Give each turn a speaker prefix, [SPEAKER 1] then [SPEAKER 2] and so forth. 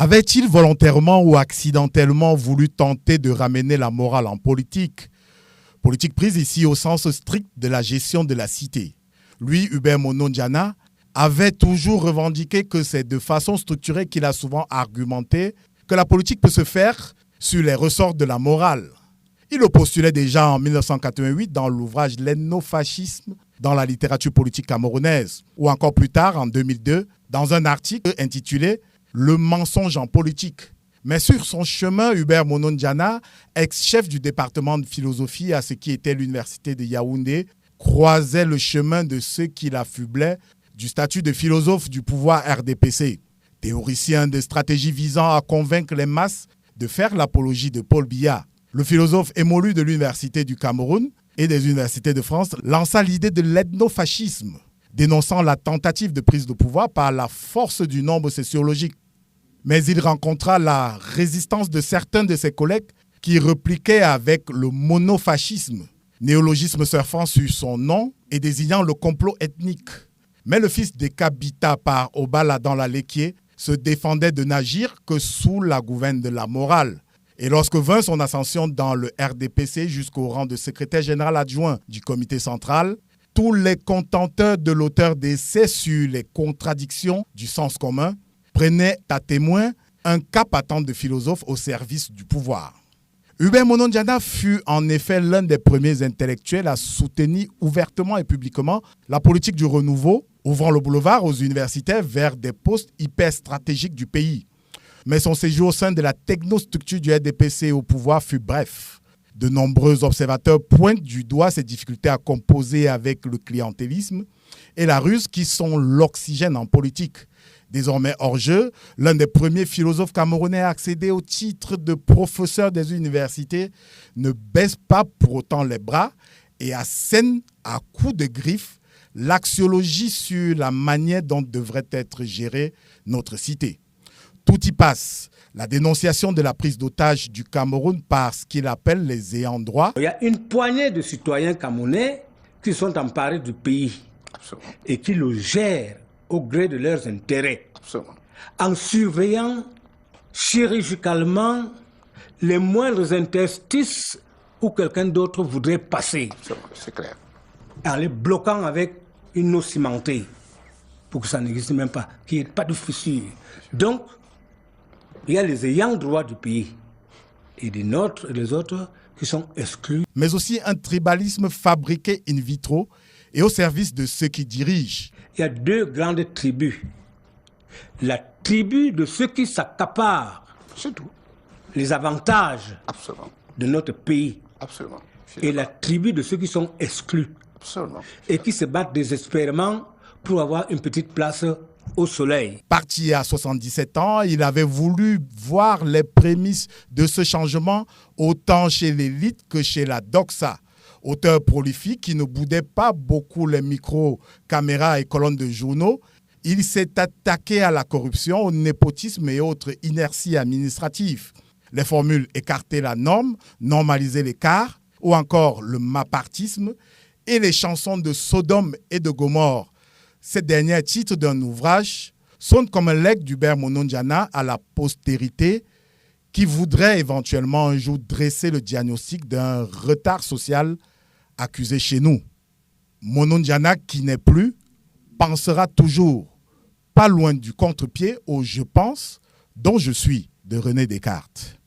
[SPEAKER 1] Avait-il volontairement ou accidentellement voulu tenter de ramener la morale en politique? Politique prise ici au sens strict de la gestion de la cité. Lui, Hubert Monondiana, avait toujours revendiqué que c'est de façon structurée qu'il a souvent argumenté que la politique peut se faire sur les ressorts de la morale. Il le postulait déjà en 1988 dans l'ouvrage L'ethnofascisme dans la littérature politique camerounaise, ou encore plus tard, en 2002, dans un article intitulé « Le mensonge en politique ». Mais sur son chemin, Hubert Monondiana, ex-chef du département de philosophie à ce qui était l'université de Yaoundé, croisait le chemin de ceux qui l'affublaient du statut de philosophe du pouvoir RDPC, théoricien de stratégie visant à convaincre les masses de faire l'apologie de Paul Biya. Le philosophe émolu de l'université du Cameroun et des universités de France lança l'idée de l'ethnofascisme, dénonçant la tentative de prise de pouvoir par la force du nombre sociologique. Mais il rencontra la résistance de certains de ses collègues qui repliquaient avec le monofascisme, néologisme surfant sur son nom et désignant le complot ethnique. Mais le fils décapita par Obala dans la Léquier se défendait de n'agir que sous la gouverne de la morale. Et lorsque vint son ascension dans le RDPC jusqu'au rang de secrétaire général adjoint du comité central, tous les contenteurs de l'auteur d'essais sur les contradictions du sens commun prenaient à témoin un cas patent de philosophe au service du pouvoir. Hubert Monondiana fut en effet l'un des premiers intellectuels à soutenir ouvertement et publiquement la politique du renouveau, ouvrant le boulevard aux universitaires vers des postes hyper stratégiques du pays. Mais son séjour au sein de la technostructure du RDPC au pouvoir fut bref. De nombreux observateurs pointent du doigt ces difficultés à composer avec le clientélisme et la ruse qui sont l'oxygène en politique. Désormais hors jeu, l'un des premiers philosophes camerounais à accéder au titre de professeur des universités ne baisse pas pour autant les bras et assène à coups de griffe l'axiologie sur la manière dont devrait être gérée notre cité. Tout y passe. La dénonciation de la prise d'otage du Cameroun par ce qu'il appelle les ayants droit.
[SPEAKER 2] Il y a une poignée de citoyens camerounais qui sont emparés du pays. Absolument. Et qui le gèrent au gré de leurs intérêts. Absolument. En surveillant chirurgicalement les moindres interstices où quelqu'un d'autre voudrait passer.
[SPEAKER 3] C'est clair.
[SPEAKER 2] En les bloquant avec une eau cimentée pour que ça n'existe même pas, qu'il n'y ait pas de fissure. Donc, il y a les ayants droit du pays et des nôtres et les autres qui sont exclus.
[SPEAKER 1] Mais aussi un tribalisme fabriqué in vitro et au service de ceux qui dirigent.
[SPEAKER 2] Il y a deux grandes tribus. La tribu de ceux qui s'accaparent les avantages Absolument. De notre pays.
[SPEAKER 3] Absolument.
[SPEAKER 2] Et la tribu de ceux qui sont exclus.
[SPEAKER 3] Absolument.
[SPEAKER 2] Et qui se battent désespérément pour avoir une petite place au soleil.
[SPEAKER 1] Parti à 77 ans, il avait voulu voir les prémices de ce changement autant chez l'élite que chez la doxa. Auteur prolifique qui ne boudait pas beaucoup les micros, caméras et colonnes de journaux, il s'est attaqué à la corruption, au népotisme et autres inerties administratives. Les formules écarter la norme, normaliser l'écart, ou encore le mapartisme, et les chansons de Sodome et de Gomorrhe. Ces derniers titres d'un ouvrage sont comme un legs d'Hubert Monondiana à la postérité qui voudrait éventuellement un jour dresser le diagnostic d'un retard social accusé chez nous. Monondiana, qui n'est plus, pensera toujours, pas loin du contre-pied au « je pense » dont je suis de René Descartes.